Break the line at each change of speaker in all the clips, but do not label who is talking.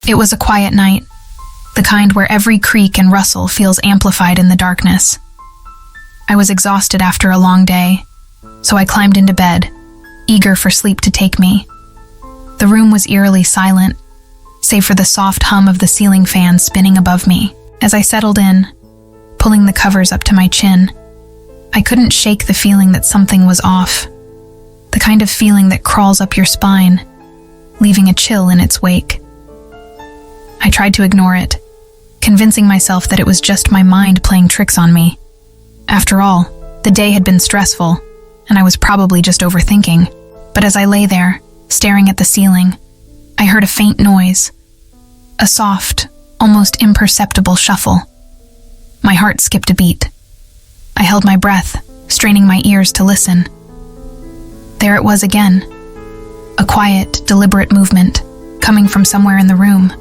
It was a quiet night, the kind where every creak and rustle feels amplified in the darkness. I was exhausted after a long day, so I climbed into bed, eager for sleep to take me. The room was eerily silent, save for the soft hum of the ceiling fan spinning above me. As I settled in, pulling the covers up to my chin, I couldn't shake the feeling that something was off, the kind of feeling that crawls up your spine, leaving a chill in its wake. I tried to ignore it, convincing myself that it was just my mind playing tricks on me. After all, the day had been stressful, and I was probably just overthinking. But as I lay there, staring at the ceiling, I heard a faint noise, a soft, almost imperceptible shuffle. My heart skipped a beat. I held my breath, straining my ears to listen. There it was again, a quiet, deliberate movement, coming from somewhere in the room.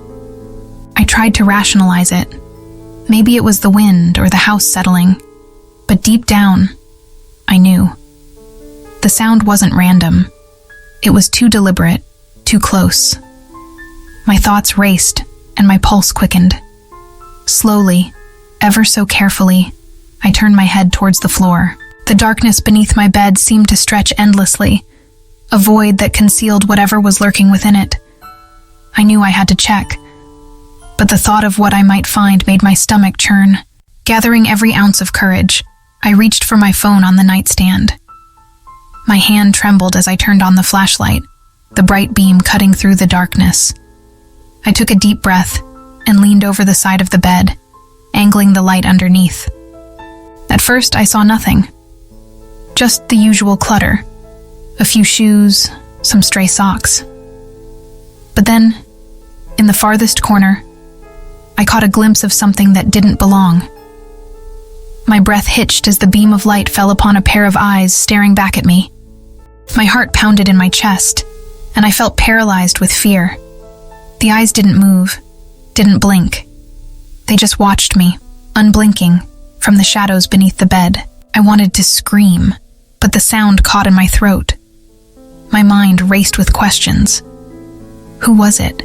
I tried to rationalize it. Maybe it was the wind or the house settling, but deep down, I knew. The sound wasn't random. It was too deliberate, too close. My thoughts raced, and my pulse quickened. Slowly, ever so carefully, I turned my head towards the floor. The darkness beneath my bed seemed to stretch endlessly, a void that concealed whatever was lurking within it. I knew I had to check, but the thought of what I might find made my stomach churn. Gathering every ounce of courage, I reached for my phone on the nightstand. My hand trembled as I turned on the flashlight, the bright beam cutting through the darkness. I took a deep breath and leaned over the side of the bed, angling the light underneath. At first, I saw nothing. Just the usual clutter. A few shoes, some stray socks. But then, in the farthest corner, I caught a glimpse of something that didn't belong. My breath hitched as the beam of light fell upon a pair of eyes staring back at me. My heart pounded in my chest, and I felt paralyzed with fear. The eyes didn't move, didn't blink. They just watched me, unblinking, from the shadows beneath the bed. I wanted to scream, but the sound caught in my throat. My mind raced with questions. Who was it?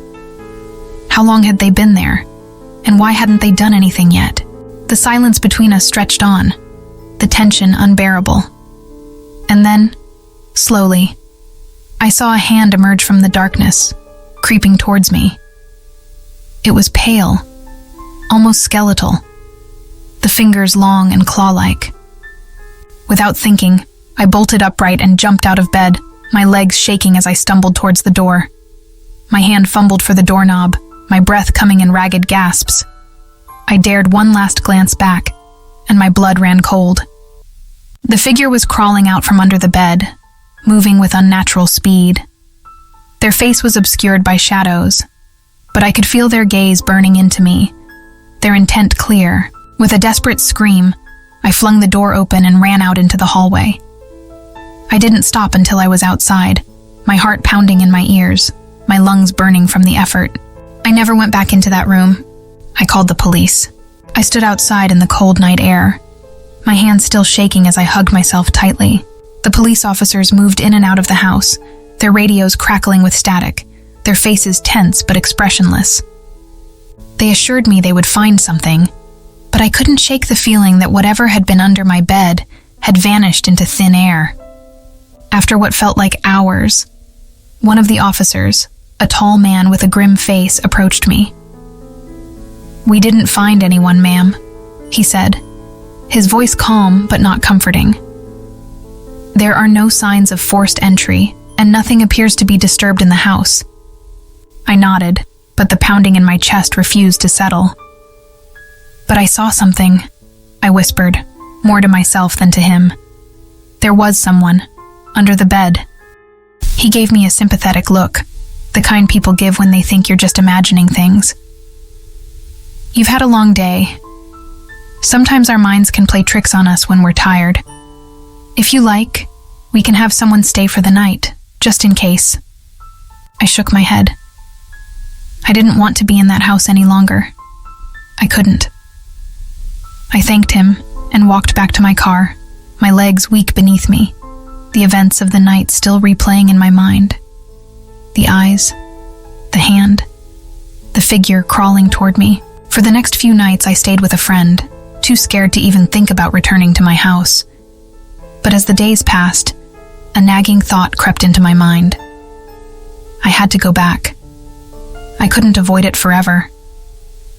How long had they been there? And why hadn't they done anything yet? The silence between us stretched on, the tension unbearable. And then, slowly, I saw a hand emerge from the darkness, creeping towards me. It was pale, almost skeletal, the fingers long and claw-like. Without thinking, I bolted upright and jumped out of bed, my legs shaking as I stumbled towards the door. My hand fumbled for the doorknob, my breath coming in ragged gasps. I dared one last glance back, and my blood ran cold. The figure was crawling out from under the bed, moving with unnatural speed. Their face was obscured by shadows, but I could feel their gaze burning into me, their intent clear. With a desperate scream, I flung the door open and ran out into the hallway. I didn't stop until I was outside, my heart pounding in my ears, my lungs burning from the effort. I never went back into that room. I called the police. I stood outside in the cold night air, my hands still shaking as I hugged myself tightly. The police officers moved in and out of the house, their radios crackling with static, their faces tense but expressionless. They assured me they would find something, but I couldn't shake the feeling that whatever had been under my bed had vanished into thin air. After what felt like hours, one of the officers, a tall man with a grim face, approached me. "We didn't find anyone, ma'am," he said, his voice calm but not comforting. "There are no signs of forced entry, and nothing appears to be disturbed in the house." I nodded, but the pounding in my chest refused to settle. "But I saw something," I whispered, more to myself than to him. There was someone, under the bed. He gave me a sympathetic look, the kind people give when they think you're just imagining things. "You've had a long day. Sometimes our minds can play tricks on us when we're tired. If you like, we can have someone stay for the night, just in case." I shook my head. I didn't want to be in that house any longer. I couldn't. I thanked him and walked back to my car, my legs weak beneath me, the events of the night still replaying in my mind. The eyes, the hand, the figure crawling toward me. For the next few nights, I stayed with a friend, too scared to even think about returning to my house. But as the days passed, a nagging thought crept into my mind. I had to go back. I couldn't avoid it forever.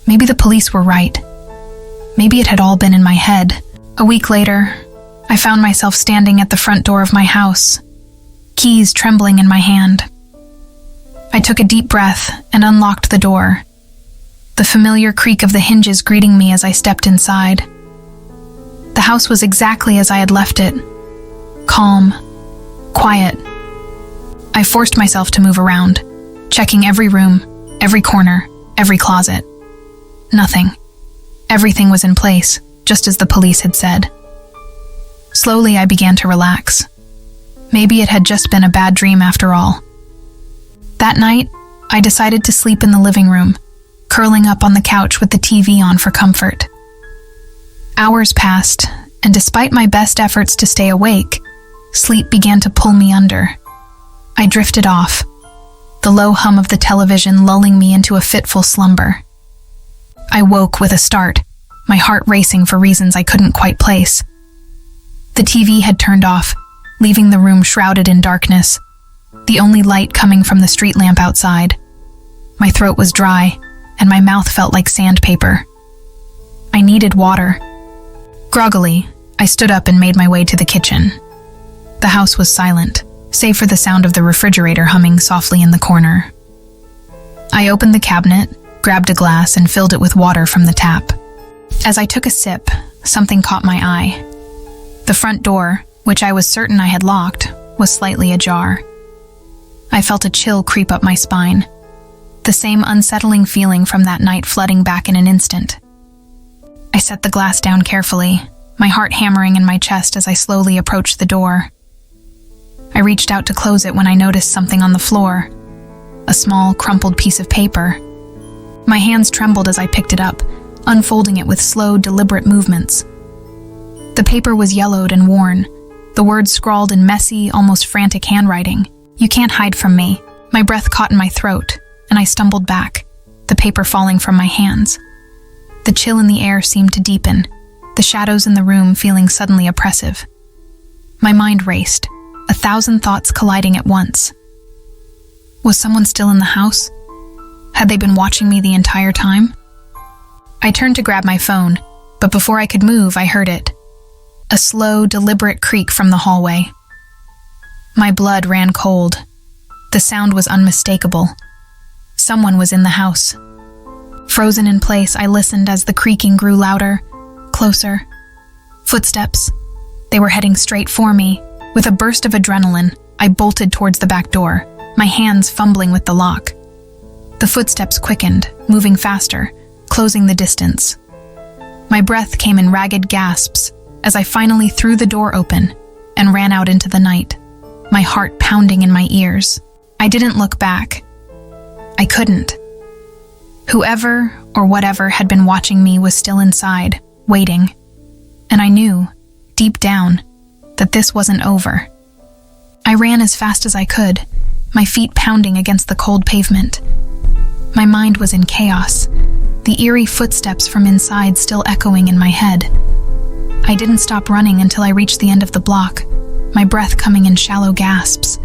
Maybe the police were right. Maybe it had all been in my head. A week later, I found myself standing at the front door of my house, keys trembling in my hand. I took a deep breath and unlocked the door, the familiar creak of the hinges greeting me as I stepped inside. The house was exactly as I had left it, calm, quiet. I forced myself to move around, checking every room, every corner, every closet. Nothing. Everything was in place, just as the police had said. Slowly, I began to relax. Maybe it had just been a bad dream after all. That night, I decided to sleep in the living room, curling up on the couch with the TV on for comfort. Hours passed, and despite my best efforts to stay awake, sleep began to pull me under. I drifted off, the low hum of the television lulling me into a fitful slumber. I woke with a start, my heart racing for reasons I couldn't quite place. The TV had turned off, leaving the room shrouded in darkness, the only light coming from the street lamp outside. My throat was dry, and my mouth felt like sandpaper. I needed water. Groggily, I stood up and made my way to the kitchen. The house was silent, save for the sound of the refrigerator humming softly in the corner. I opened the cabinet, grabbed a glass, and filled it with water from the tap. As I took a sip, something caught my eye. The front door, which I was certain I had locked, was slightly ajar. I felt a chill creep up my spine, the same unsettling feeling from that night flooding back in an instant. I set the glass down carefully, my heart hammering in my chest as I slowly approached the door. I reached out to close it when I noticed something on the floor, a small, crumpled piece of paper. My hands trembled as I picked it up, unfolding it with slow, deliberate movements. The paper was yellowed and worn, the words scrawled in messy, almost frantic handwriting. "You can't hide from me." My breath caught in my throat, and I stumbled back, the paper falling from my hands. The chill in the air seemed to deepen, the shadows in the room feeling suddenly oppressive. My mind raced, 1,000 thoughts colliding at once. Was someone still in the house? Had they been watching me the entire time? I turned to grab my phone, but before I could move, I heard it. A slow, deliberate creak from the hallway. My blood ran cold. The sound was unmistakable. Someone was in the house. Frozen in place, I listened as the creaking grew louder, closer. Footsteps. They were heading straight for me. With a burst of adrenaline, I bolted towards the back door, my hands fumbling with the lock. The footsteps quickened, moving faster, closing the distance. My breath came in ragged gasps as I finally threw the door open and ran out into the night, my heart pounding in my ears. I didn't look back. I couldn't. Whoever or whatever had been watching me was still inside, waiting. And I knew, deep down, that this wasn't over. I ran as fast as I could, my feet pounding against the cold pavement. My mind was in chaos, the eerie footsteps from inside still echoing in my head. I didn't stop running until I reached the end of the block, my breath coming in shallow gasps.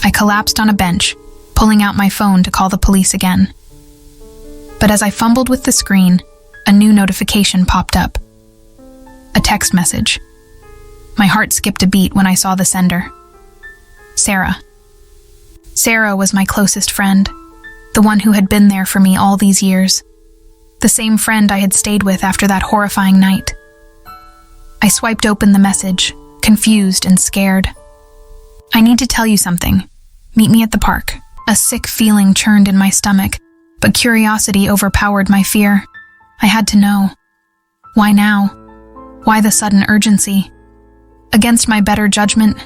I collapsed on a bench, pulling out my phone to call the police again. But as I fumbled with the screen, a new notification popped up. A text message. My heart skipped a beat when I saw the sender. Sarah. Sarah was my closest friend, the one who had been there for me all these years. The same friend I had stayed with after that horrifying night. I swiped open the message, confused and scared. "I need to tell you something. Meet me at the park." A sick feeling churned in my stomach, but curiosity overpowered my fear. I had to know. Why now? Why the sudden urgency? Against my better judgment,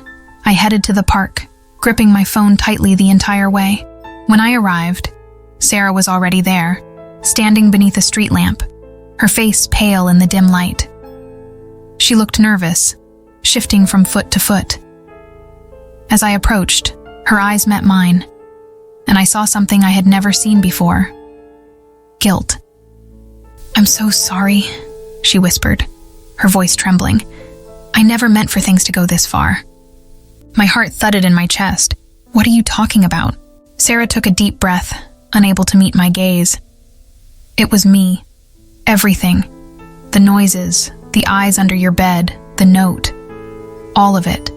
I headed to the park, gripping my phone tightly the entire way. When I arrived, Sarah was already there, standing beneath a street lamp, her face pale in the dim light. She looked nervous, shifting from foot to foot. As I approached, her eyes met mine, and I saw something I had never seen before. guilt. "I'm so sorry," she whispered, her voice trembling. "I never meant for things to go this far." My heart thudded in my chest. "What are you talking about?" Sarah took a deep breath, unable to meet my gaze. "It was me. Everything. The noises, the eyes under your bed, the note. All of it.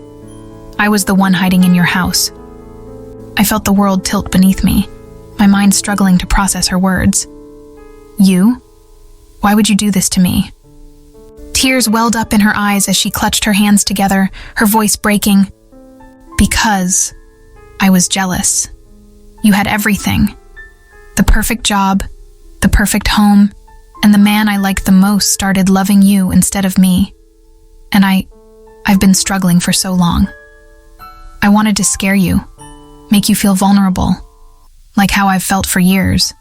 I was the one hiding in your house." I felt the world tilt beneath me, my mind struggling to process her words. "You? Why would you do this to me?" Tears welled up in her eyes as she clutched her hands together, her voice breaking. "Because I was jealous. You had everything. The perfect job, the perfect home, and the man I liked the most started loving you instead of me. And I've been struggling for so long. I wanted to scare you, make you feel vulnerable, like how I've felt for years.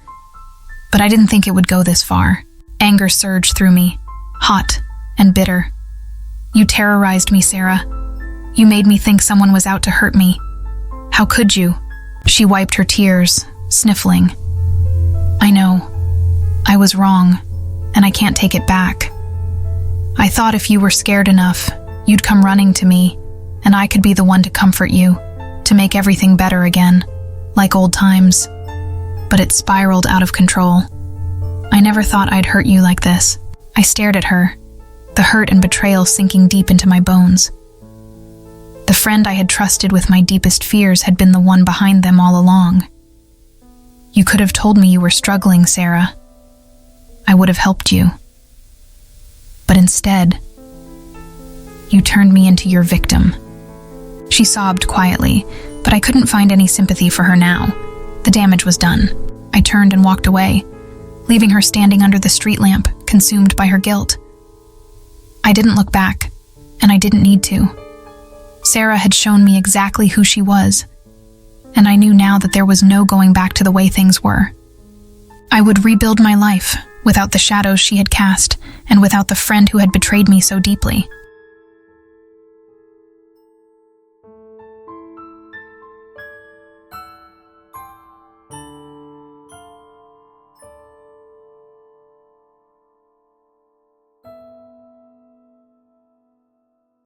But I didn't think it would go this far." Anger surged through me, hot and bitter. "You terrorized me, Sarah. You made me think someone was out to hurt me. How could you?" She wiped her tears, sniffling. "I know. I was wrong, and I can't take it back. I thought if you were scared enough, you'd come running to me, and I could be the one to comfort you, to make everything better again, like old times. But it spiraled out of control. I never thought I'd hurt you like this." I stared at her, the hurt and betrayal sinking deep into my bones. The friend I had trusted with my deepest fears had been the one behind them all along. "You could have told me you were struggling, Sarah. I would have helped you. But instead, you turned me into your victim." She sobbed quietly, but I couldn't find any sympathy for her now. The damage was done. I turned and walked away, leaving her standing under the street lamp, consumed by her guilt. I didn't look back, and I didn't need to. Sarah had shown me exactly who she was, and I knew now that there was no going back to the way things were. I would rebuild my life without the shadows she had cast and without the friend who had betrayed me so deeply.